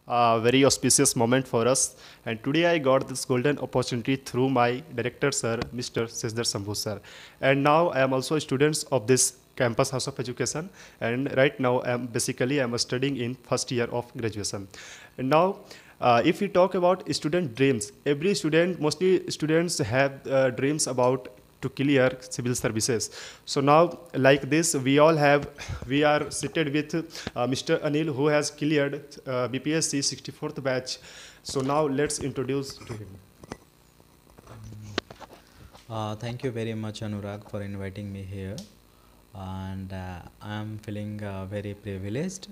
a very auspicious moment for us. And today I got this golden opportunity through my director, sir, Mr. Sesdar Sambhu, sir. And now I am also a student of this campus house of education. And right now I'm studying in first year of graduation. And now if we talk about student dreams, every student, mostly students have dreams about to clear civil services. So now, like this, we are seated with Mr. Anil, who has cleared BPSC 64th batch. So now let's introduce to him. Thank you very much, Anurag, for inviting me here. And I am feeling very privileged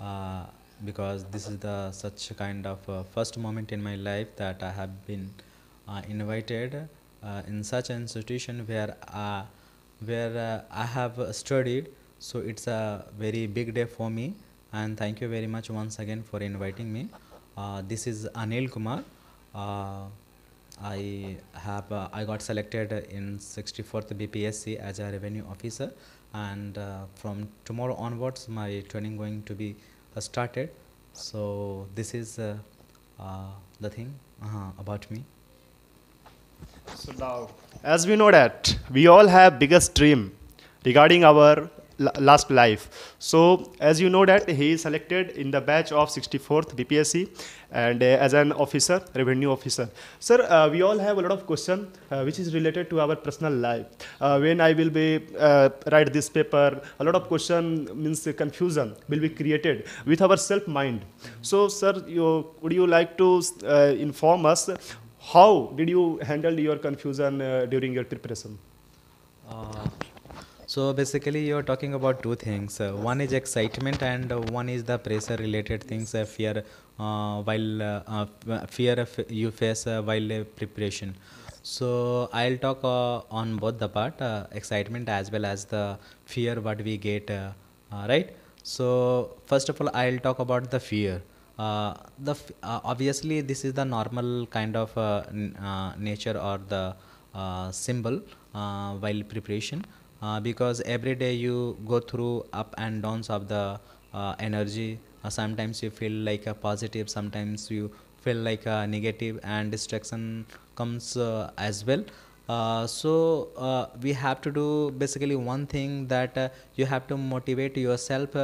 uh, because this is the such kind of first moment in my life that I have been invited in such an institution where I have studied. So it's a very big day for me. And thank you very much once again for inviting me. This is Anil Kumar. Uh, I got selected in 64th BPSC as a revenue officer, and from tomorrow onwards my training going to be started. So this is the thing about me. So now, as we know that we all have biggest dream regarding our last life. So as you know that he is selected in the batch of 64th BPSC and as an officer, revenue officer. Sir, we all have a lot of question which is related to our personal life. When I will be write this paper, a lot of question means confusion will be created with our self mind. So sir, would you like to inform us how did you handle your confusion during your preparation? Uh, so basically, you're talking about two things. One is excitement, and one is the pressure-related things. Fear you face while preparation. So I'll talk on both the part, excitement as well as the fear what we get. Right. So first of all, I'll talk about the fear. Obviously this is the normal kind of nature or the symbol while preparation, because every day you go through up and downs of the energy. Sometimes you feel like a positive, sometimes you feel like a negative, and distraction comes as well. We have to do basically one thing, that you have to motivate yourself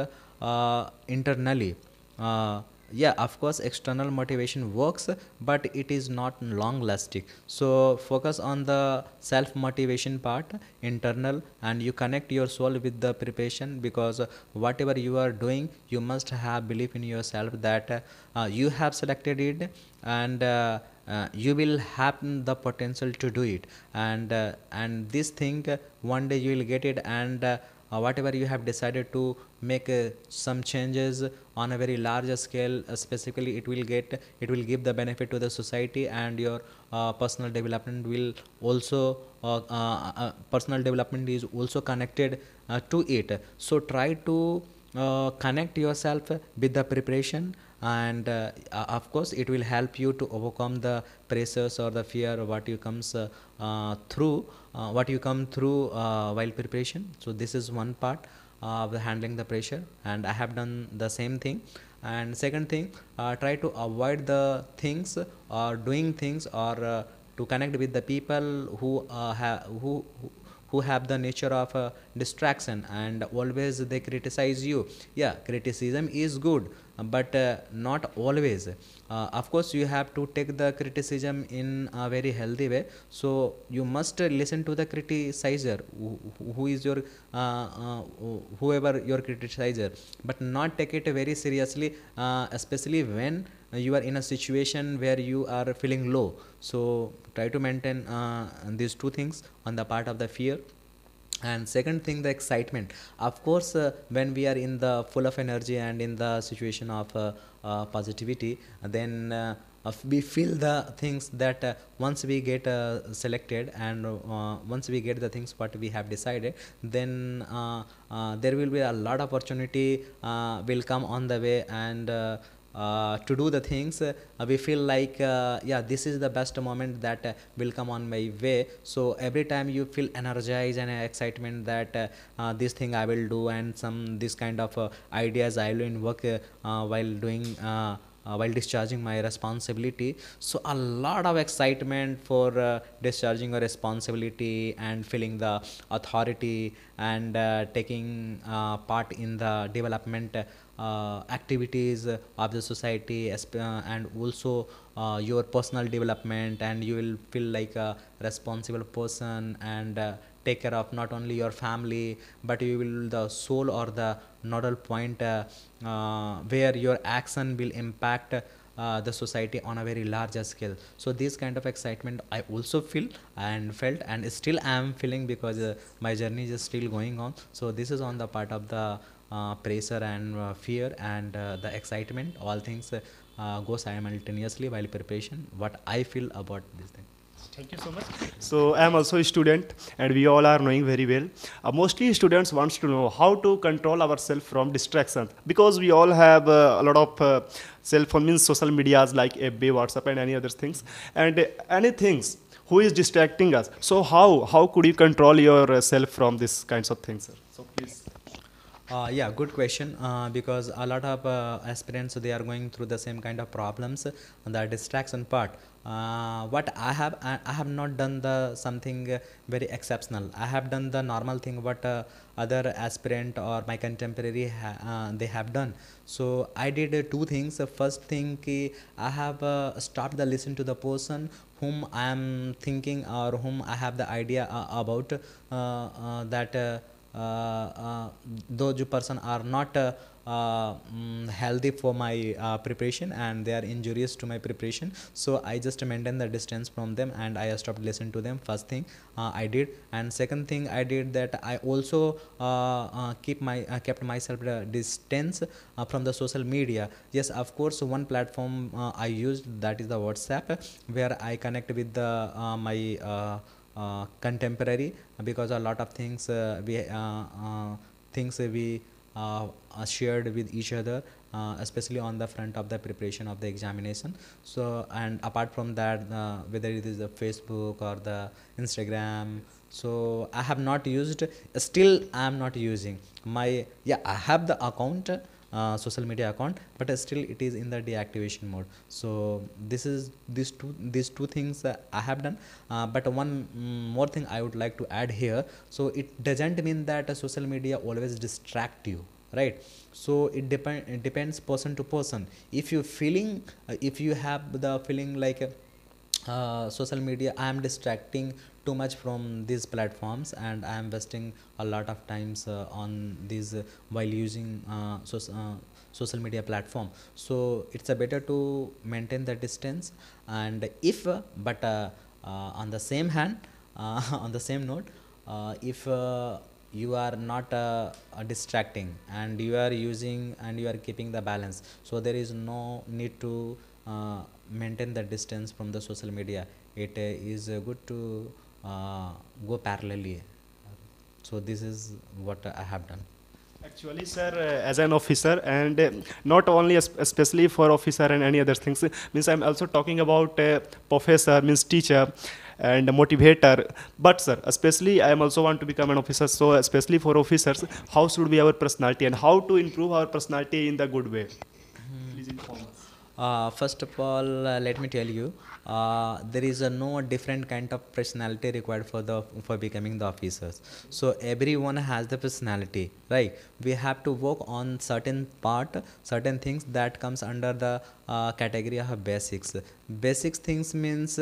internally. uh, yeah, of course external motivation works, but it is not long lasting. So focus on the self motivation part, internal, and you connect your soul with the preparation, because whatever you are doing, you must have belief in yourself that you have selected it, and you will have the potential to do it. And this thing, one day you will get it, and whatever you have decided to make some changes on a very large scale, specifically it will give the benefit to the society, and your personal development will also personal development is also connected to it. So try to connect yourself with the preparation, and of course it will help you to overcome the pressures or the fear what you comes through what you come through while preparation. So this is one part of handling the pressure, and I have done the same thing. And second thing, try to avoid the things or doing things, or to connect with the people who have the nature of distraction, and always they criticize you. Yeah, criticism is good, but not always. Of course you have to take the criticism in a very healthy way. So you must listen to the criticizer, who is your whoever your criticizer, but not take it very seriously, especially when you are in a situation where you are feeling low. So try to maintain these two things on the part of the fear. And second thing, the excitement. Of course when we are in the full of energy and in the situation of positivity, then we feel the things that once we get selected, and once we get the things what we have decided, then there will be a lot of opportunity will come on the way, and to do the things we feel like yeah, this is the best moment that will come on my way. So every time you feel energized and excitement that this thing I will do, and some this kind of ideas I will work while doing while discharging my responsibility. So a lot of excitement for discharging a responsibility and feeling the authority and taking part in the development activities of the society, and also your personal development, and you will feel like a responsible person, and take care of not only your family, but you will the soul or the nodal point where your action will impact the society on a very larger scale. So this kind of excitement I also feel and felt, and still am feeling, because my journey is still going on. So this is on the part of the pressure and fear and the excitement. All things go simultaneously while preparation. What I feel about this thing. Thank you so much. So I am also a student, and we all are knowing very well. Mostly students wants to know how to control ourselves from distractions, because we all have a lot of cell phone, means social medias like FB, WhatsApp, and any other things, and any things who is distracting us. So how could you control yourself from these kinds of things, sir? So please. Yeah, good question. Because a lot of aspirants, they are going through the same kind of problems, the distraction part. What I have not done the something very exceptional. I have done the normal thing what other aspirant or my contemporary they have done. So I did two things. The first thing, I have stopped the listen to the person whom I am thinking or whom I have the idea about, that. Those person are not healthy for my preparation, and they are injurious to my preparation. So I just maintain the distance from them, and I stopped listening to them. First thing I did. And second thing I did, that I also kept myself distance from the social media. Yes, of course, one platform I used, that is the WhatsApp, where I connect with the my contemporary, because a lot of things we shared with each other, especially on the front of the preparation of the examination. So, and apart from that, whether it is the Facebook or the Instagram, so I have not used, still I am not using my, yeah, I have the account, social media account, but still it is in the deactivation mode. So this is these two things I have done. But one more thing I would like to add here. So it doesn't mean that social media always distract you, right? So it depends person to person. If you feeling, if you have the feeling like social media, I am distracting too much from these platforms, and I am wasting a lot of times on these while using social media platform. So it's a better to maintain the distance. And if but on the same hand, on the same note, if you are not distracting, and you are using and you are keeping the balance, so there is no need to maintain the distance from the social media. It is good to go parallelly. So this is what I have done. Actually, sir, as an officer, and not only especially for officer and any other things, means I'm also talking about professor, means teacher, and motivator. But sir, especially I am also want to become an officer. So especially for officers, how should be our personality, and how to improve our personality in the good way? Please inform us. First of all, let me tell you, there is a no different kind of personality required for becoming the officers. So everyone has the personality, right? We have to work on certain part, certain things that comes under the category of basics. Basics things means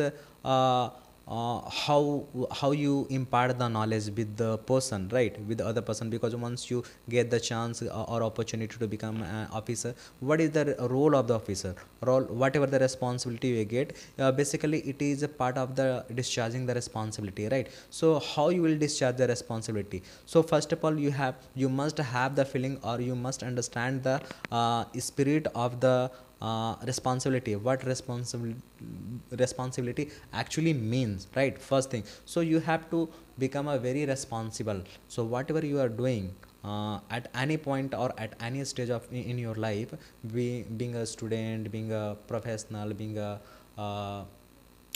how you impart the knowledge with the person, right, with the other person. Because once you get the chance or opportunity to become an officer, what is the role of the officer, role, whatever the responsibility you get, basically it is a part of the discharging the responsibility, right? So how you will discharge the responsibility? So first of all, you must have the feeling, or you must understand the spirit of the responsibility, what responsibility actually means, right? First thing, so you have to become a very responsible. So whatever you are doing at any point or at any stage of in your life, being a student, being a professional, being a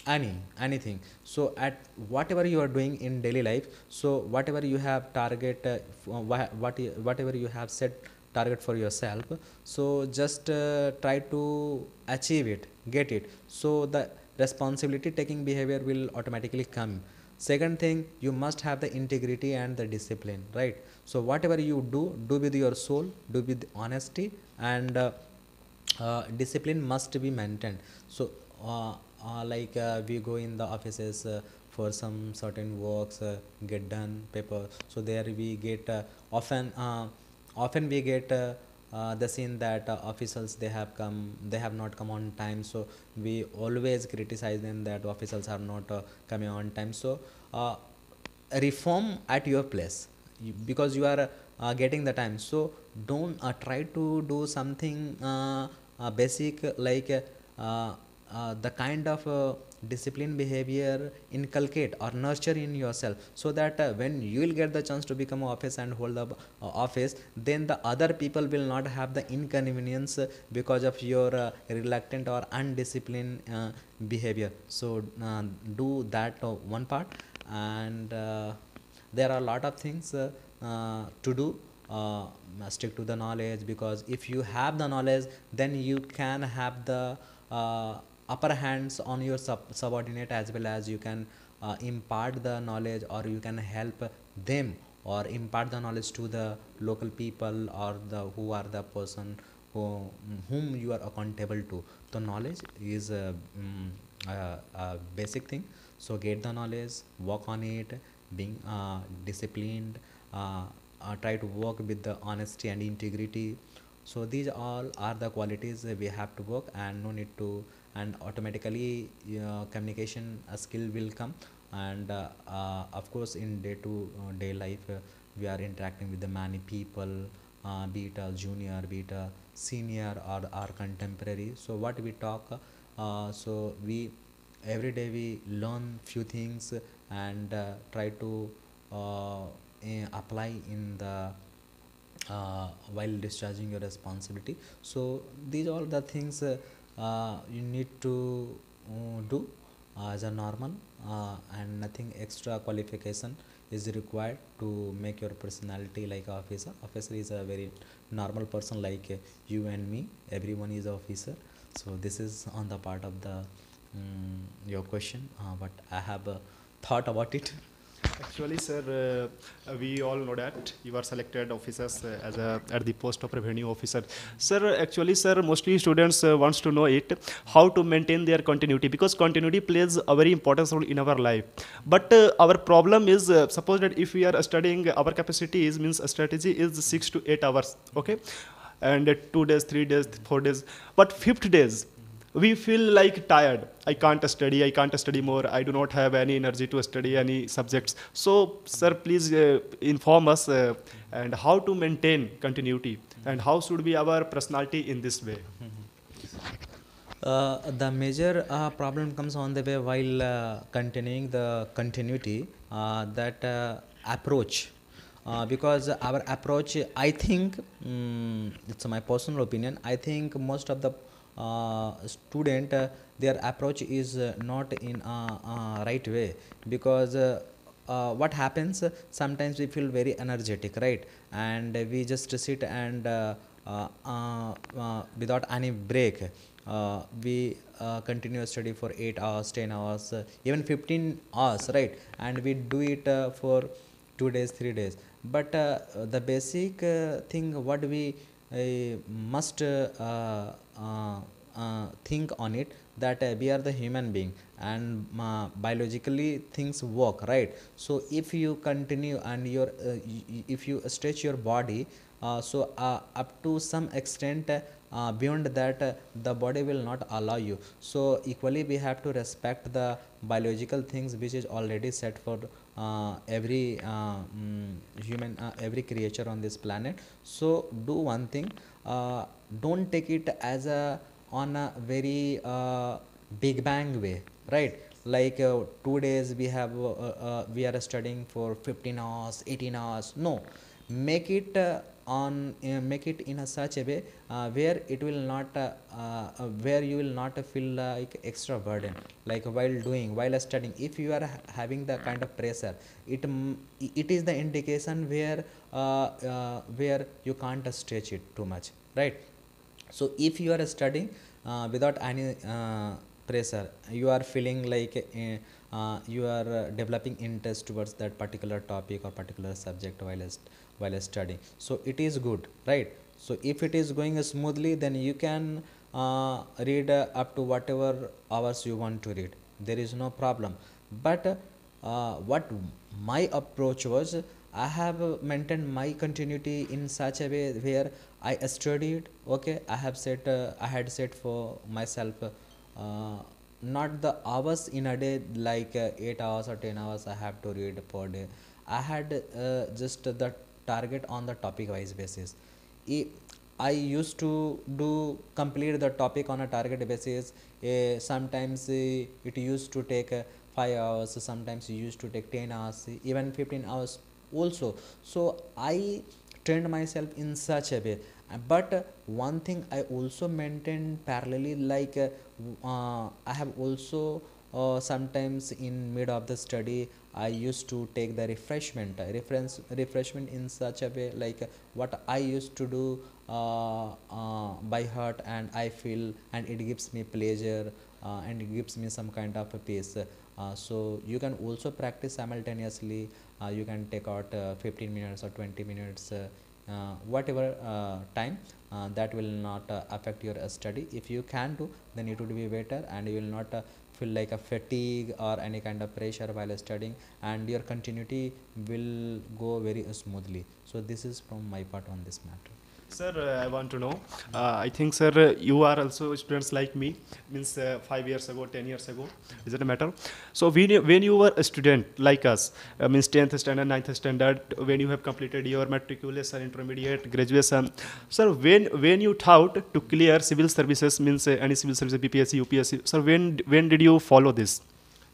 anything, so at whatever you are doing in daily life, so whatever you have target, whatever you have set target for yourself, so just try to achieve it, get it, so the responsibility taking behavior will automatically come. Second thing, you must have the integrity and the discipline, right? So whatever you do with your soul, do with honesty, and discipline must be maintained. So we go in the offices for some certain works, get done paper, so there we get often we get the scene that officials, they have not come on time, so we always criticize them that officials are not coming on time. So uh, reform at your place, because you are getting the time, so don't try to do something basic, like the kind of discipline behavior inculcate or nurture in yourself, so that when you will get the chance to become a office and hold the office, then the other people will not have the inconvenience because of your reluctant or undisciplined behavior. So do that one part. And there are a lot of things to do. Stick to the knowledge, because if you have the knowledge, then you can have the upper hands on your subordinate, as well as you can impart the knowledge, or you can help them, or impart the knowledge to the local people, or the who are the person whom you are accountable to. The knowledge is a basic thing. So get the knowledge, work on it, being disciplined, try to work with the honesty and integrity. So these all are the qualities we have to work, and no need to, and automatically communication skill will come. And of course, in day to day life, we are interacting with the many people, be it a junior, be it a senior, or our contemporary. So what we talk, so we every day we learn few things, and try to apply in the while discharging your responsibility. So these are all the things you need to do as a normal, and nothing extra qualification is required to make your personality like a officer. Officer is a very normal person like you and me. Everyone is an officer. So this is on the part of the your question, but I have thought about it. Actually, sir, we all know that you are selected officers as at the post of revenue officer. Sir, actually, sir, mostly students wants to know it how to maintain their continuity, because continuity plays a very important role in our life. But our problem is, suppose that if we are studying, our capacity is means a strategy is 6 to 8 hours, okay, and 2 days, 3 days, 4 days, but fifth days we feel like tired. I can't study more, I do not have any energy to study any subjects. So sir, please inform us and how to maintain continuity, and how should be our personality in this way. The major problem comes on the way while continuing the continuity, that approach, because our approach, I think, it's my personal opinion, I think most of the student, their approach is not in a right way. Because what happens, sometimes we feel very energetic, right, and we just sit and without any break, we continue study for 8 hours, 10 hours, even 15 hours, right, and we do it for 2 days, 3 days. But the basic thing what we must think on it, that we are the human being, and biologically things work, right. So if you continue and if you stretch your body, so up to some extent, beyond that, the body will not allow you. So equally we have to respect the biological things which is already set for every human, every creature on this planet. So do one thing, don't take it as a on a very big bang way, right, like 2 days we are studying for 15 hours, 18 hours. No, make it make it in a such a way where it will not where you will not feel like extra burden, like while studying. If you are having the kind of pressure, it is the indication where where you can't stretch it too much, right? So if you are studying without any pressure, you are feeling like you are developing interest towards that particular topic or particular subject while studying, so it is good, right? So if it is going smoothly, then you can read up to whatever hours you want to read, there is no problem. But what my approach was, I have maintained my continuity in such a way where I studied. Okay, I have set I had set for myself not the hours in a day, like 8 hours or 10 hours I have to read per day. I had just the target on the topic wise basis. I I used to do complete the topic on a target basis. Sometimes it used to take 5 hours, sometimes it used to take 10 hours, even 15 hours also. So I trained myself in such a way. But one thing I also maintain parallelly, like I have also sometimes in mid of the study I used to take the refreshment in such a way, like what I used to do by heart, and I feel, and it gives me pleasure, and it gives me some kind of a peace. So you can also practice simultaneously. You can take out 15 minutes or 20 minutes, whatever time that will not affect your study. If you can do, then it would be better, and you will not feel like a fatigue or any kind of pressure while studying, and your continuity will go very smoothly. So this is from my part on this matter. Sir, I want to know. I think, sir, you are also students like me. Means 5 years ago, 10 years ago. Is it a matter? So when you were a student like us, means 10th standard, 9th standard, when you have completed your matriculation, intermediate, graduation, sir, when you thought to clear civil services, means any civil services, BPSC, UPSC, sir, when did you follow this,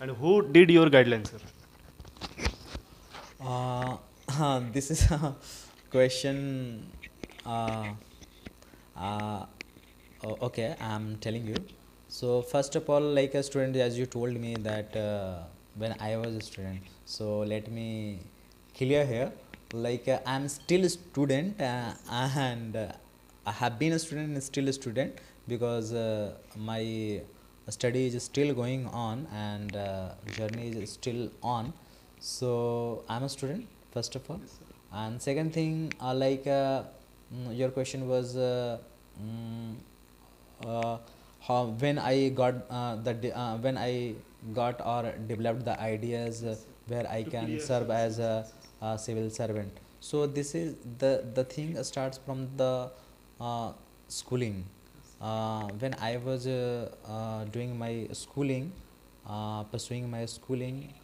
and who did your guidelines, sir? Uh, this is a question. Uh, uh, okay, I'm telling you. So first of all, like a student, as you told me that when I was a student, so let me clear here. Like I'm still a student, and I have been a student and still a student, because my study is still going on, and journey is still on. So I'm a student first of all, and second thing, your question was mm, uh, how when I got when I got or developed the ideas where I To can clear serve as services. a civil servant. So this is the thing starts from the schooling. When I was doing my schooling, pursuing my schooling,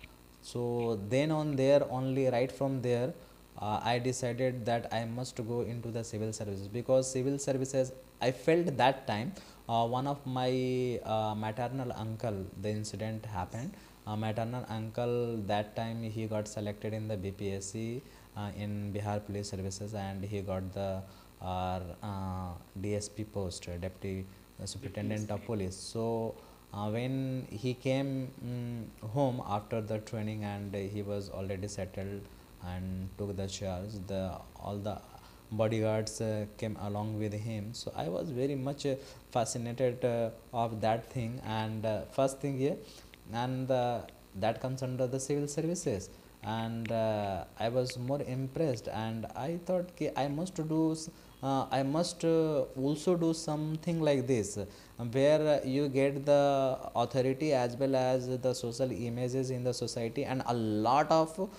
so then on there only, right from there, I decided that I must go into the civil services, because civil services, I felt that time, one of my maternal uncle, the incident happened. Maternal uncle that time he got selected in the BPSC in Bihar Police Services, and he got the DSP post, Deputy Superintendent of Police. So when he came home after the training, and he was already settled and took the charge, the all the bodyguards came along with him. So I was very much fascinated of that thing, and first thing here, and that comes under the civil services. And I was more impressed, and I thought, okay, I must also do something like this, where you get the authority as well as the social images in the society, and a lot of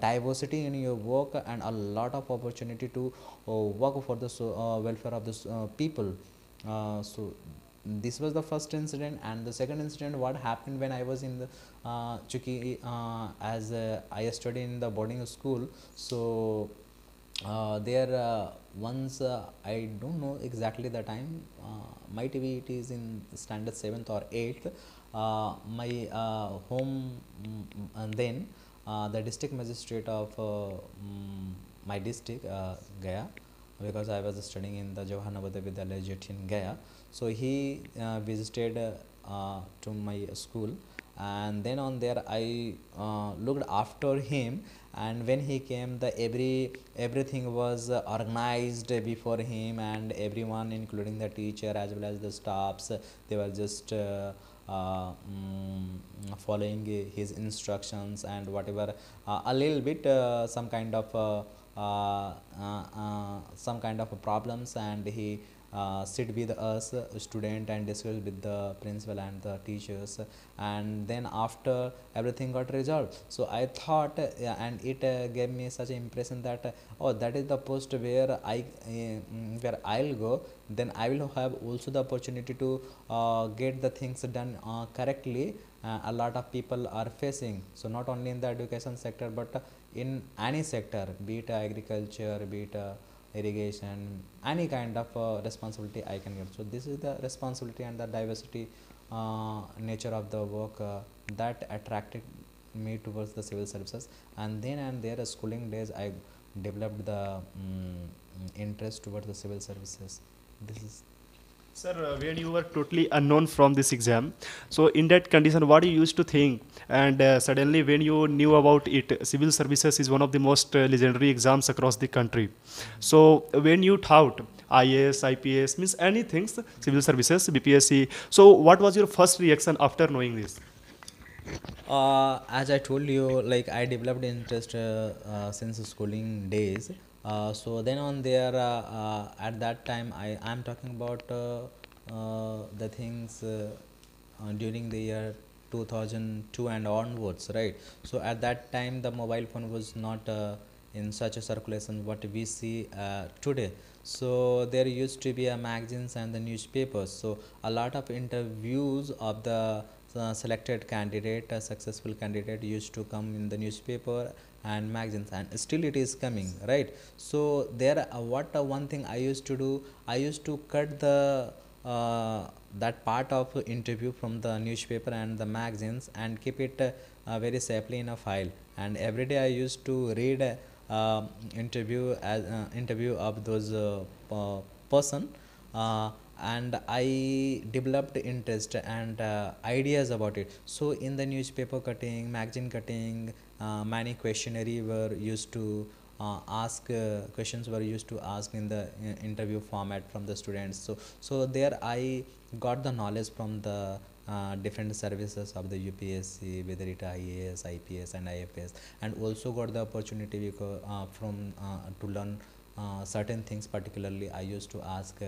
diversity in your work, and a lot of opportunity to work for the welfare of the people. So this was the first incident. And the second incident, what happened when I was in the Chuki, as I studied in the boarding school. So there once, I don't know exactly the time, might be it is in standard 7th or 8th, my home, and then the district magistrate of my district, Gaya, because I was studying in the Jawahar Navodaya Vidyalaya Jeth in Gaya. So he visited to my school, and then on there I looked after him, and when he came, the everything was organized before him, and everyone, including the teacher as well as the staffs, they were just following his instructions and whatever, a little bit some kind of problems, and he sit with us student and discuss with the principal and the teachers, and then after everything got resolved. So I thought, yeah, and it gave me such an impression that oh, that is the post where where I'll go, then I will have also the opportunity to get the things done correctly. A lot of people are facing, so not only in the education sector, but in any sector, be it agriculture, be it irrigation, any kind of responsibility I can get. So this is the responsibility and the diversity nature of the work that attracted me towards the civil services. And then and there, schooling days, I developed the interest towards the civil services. This is Sir, when you were totally unknown from this exam, so in that condition, what you used to think? And suddenly, when you knew about it, civil services is one of the most legendary exams across the country. So when you thought IAS, IPS, means anything, civil services, BPSC. So what was your first reaction after knowing this? as I told you, like I developed interest since schooling days. So then on there, at that time, I'm talking about the things during the year 2002 and onwards, right? So at that time, the mobile phone was not in such a circulation what we see today. So there used to be a magazines and the newspapers. So a lot of interviews of the selected candidate, a successful candidate, used to come in the newspaper and magazines, and still it is coming, right? So there, what one thing I used to do, I used to cut the that part of interview from the newspaper and the magazines and keep it very safely in a file, and every day I used to read interview of those person, and I developed interest and ideas about it. So in the newspaper cutting, magazine cutting, many questionnaire were used to ask questions were used to ask in the interview format from the students. So there I got the knowledge from the different services of the UPSC, whether it IAS, IPS, and IFS, and also got the opportunity because from to learn certain things. Particularly, I used to ask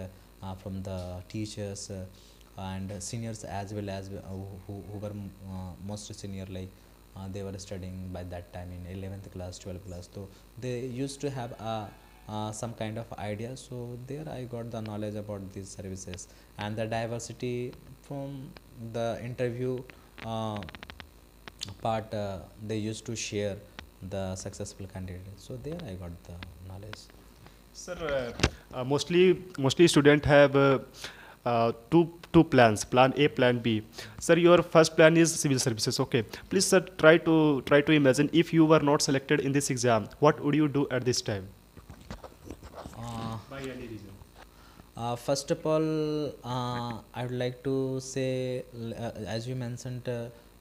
from the teachers and seniors as well as who were most senior, like they were studying by that time in 11th class, 12th class. So they used to have some kind of idea. So there I got the knowledge about these services and the diversity from the interview part. They used to share the successful candidate. So there I got the knowledge. Sir, mostly student have two plans, plan A, plan B. Sir, your first plan is civil services. Okay, please, sir, try to imagine if you were not selected in this exam, what would you do at this time? Uh, By any reason. First of all, I would like to say, as you mentioned,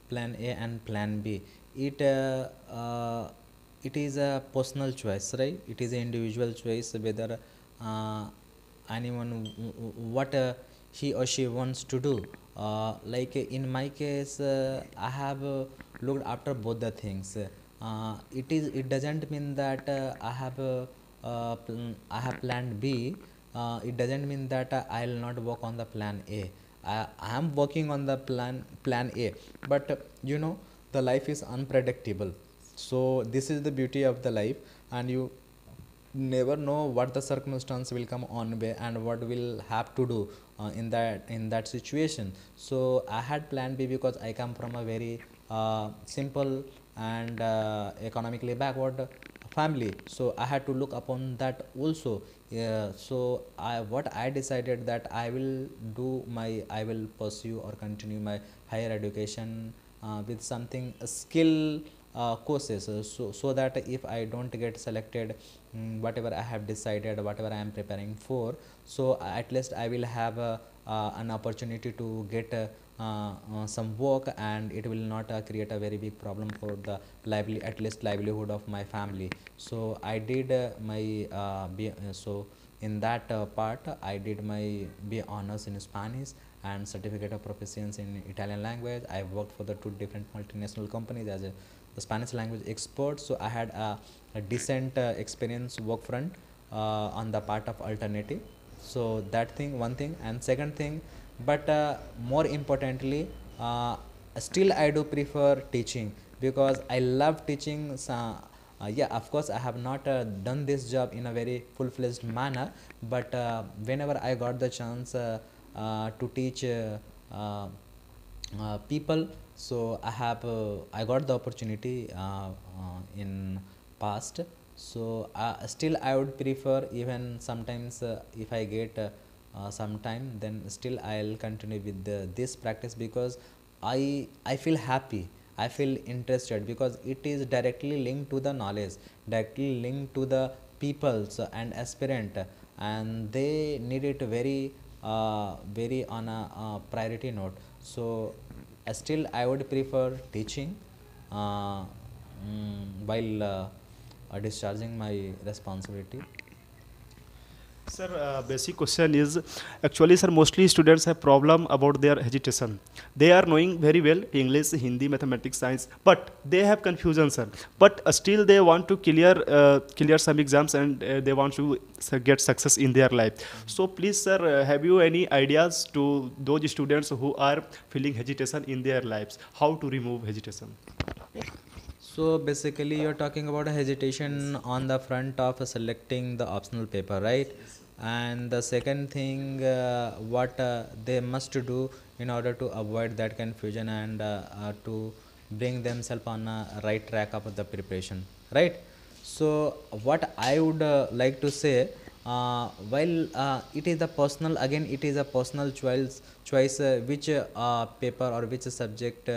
plan A and plan B. It it is a personal choice, right? It is an individual choice whether uh, anyone what he or she wants to do. Like in my case, I have looked after both the things. It doesn't mean that I have planned B. It doesn't mean that I'll not work on the plan A. I am working on the plan A, but the life is unpredictable. So this is the beauty of the life, and you never know what the circumstance will come on way and what will have to do in that situation. So I had plan B because I come from a very simple and economically backward family, so I had to look upon that also. Yeah, so what I decided that I will pursue or continue my higher education with something skill courses, so that if I don't get selected, whatever I have decided, whatever I am preparing for, so at least I will have an opportunity to get some work, and it will not create a very big problem for the at least livelihood of my family. So I did my so in that part I did my B honors in Spanish and certificate of proficiency in Italian language. I worked for the two different multinational companies as a the Spanish language expert, so I had a decent experience work front on the part of alternative. So that thing, one thing. And second thing, but more importantly, still I do prefer teaching because I love teaching. Yeah, of course I have not done this job in a very full-fledged manner, but whenever I got the chance to teach people, so I got the opportunity in past. So still I would prefer, even sometimes if I get some time, then still I'll continue with this practice because I feel happy, I feel interested, because it is directly linked to the knowledge, directly linked to the peoples and aspirant, and they need it very very on a priority note. So still I would prefer teaching while discharging my responsibility. Sir, basic question is actually, sir, mostly students have problem about their hesitation. They are knowing very well English, Hindi, mathematics, science, but they have confusion, sir. But still they want to clear some exams, and they want to get success in their life. So please, sir, have you any ideas to those students who are feeling hesitation in their lives? How to remove hesitation? So basically you're talking about a hesitation on the front of selecting the optional paper, right? And the second thing, what they must do in order to avoid that confusion and to bring themselves on a right track of the preparation, right? So what I would like to say, while it is a personal, again it is a personal choice which paper or which subject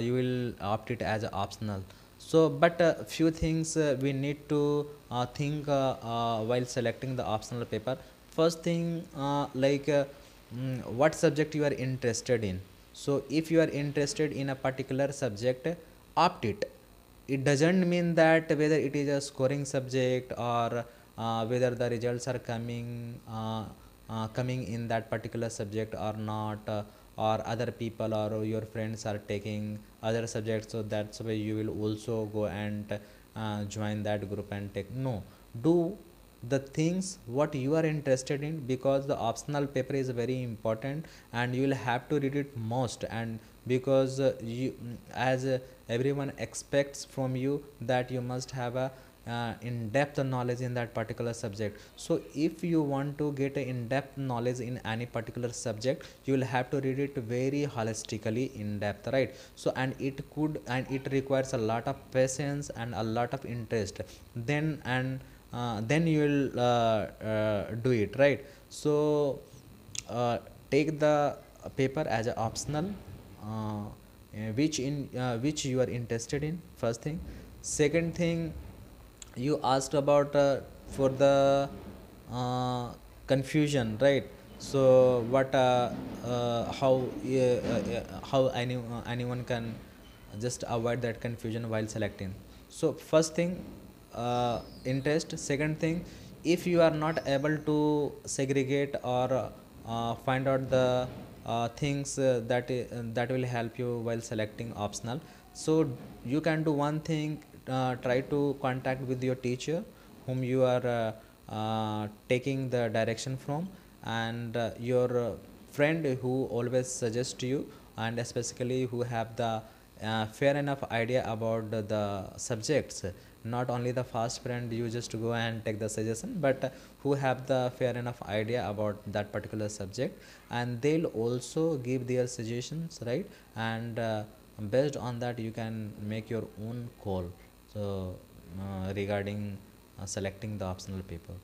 you will opt it as a optional. So but few things we need to think while selecting the optional paper. First thing, what subject you are interested in. So if you are interested in a particular subject, opt it. It doesn't mean that whether it is a scoring subject or whether the results are coming in that particular subject or not, or other people or your friends are taking other subjects, so that's why you will also go and join that group and take. No, do the things what you are interested in, because the optional paper is very important and you will have to read it most. And because you as everyone expects from you that you must have a in-depth knowledge in that particular subject. So if you want to get a in-depth knowledge in any particular subject, you will have to read it very holistically in depth, right? So and it requires a lot of patience and a lot of interest, then you will do it, right? So take the paper as a optional, which you are interested in, first thing. Second thing, you asked about for the confusion, right? So what how anyone can just avoid that confusion while selecting. So first thing, interest. Second thing, if you are not able to segregate or find out the things that will help you while selecting optional, so you can do one thing, try to contact with your teacher whom you are taking the direction from, and your friend who always suggests you, and especially who have the fair enough idea about the subjects. Not only the fast friend you just go and take the suggestion, but who have the fair enough idea about that particular subject, and they'll also give their suggestions, right? And based on that you can make your own call. So regarding selecting the optional paper.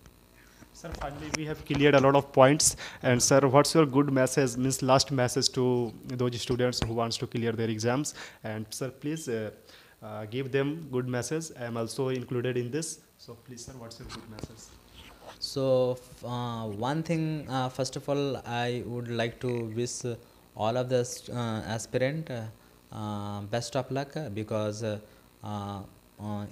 Sir, finally, we have cleared a lot of points. And sir, what's your good message, means last message to those students who wants to clear their exams? And sir, please give them good message. I am also included in this. So please, sir, what's your good message? One thing, first of all, I would like to wish all of the aspirant best of luck, because uh,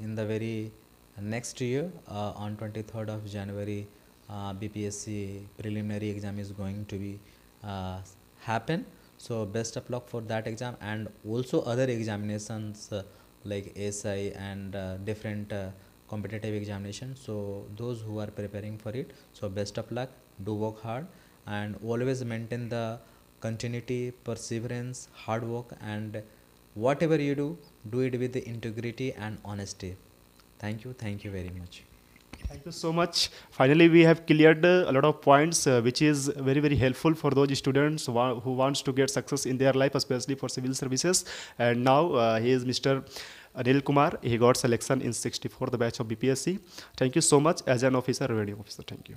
in the very next year, on 23rd of January, BPSC preliminary exam is going to be happen. So best of luck for that exam, and also other examinations like SI and different competitive examination. So those who are preparing for it, so best of luck, do work hard, and always maintain the continuity, perseverance, hard work, and whatever you do it with the integrity and honesty. Thank you very much. Thank you so much. Finally, we have cleared a lot of points, which is very, very helpful for those students who wants to get success in their life, especially for civil services. And now he is Mr. Anil Kumar. He got selection in 64, the batch of BPSC. Thank you so much as an officer, revenue officer. Thank you.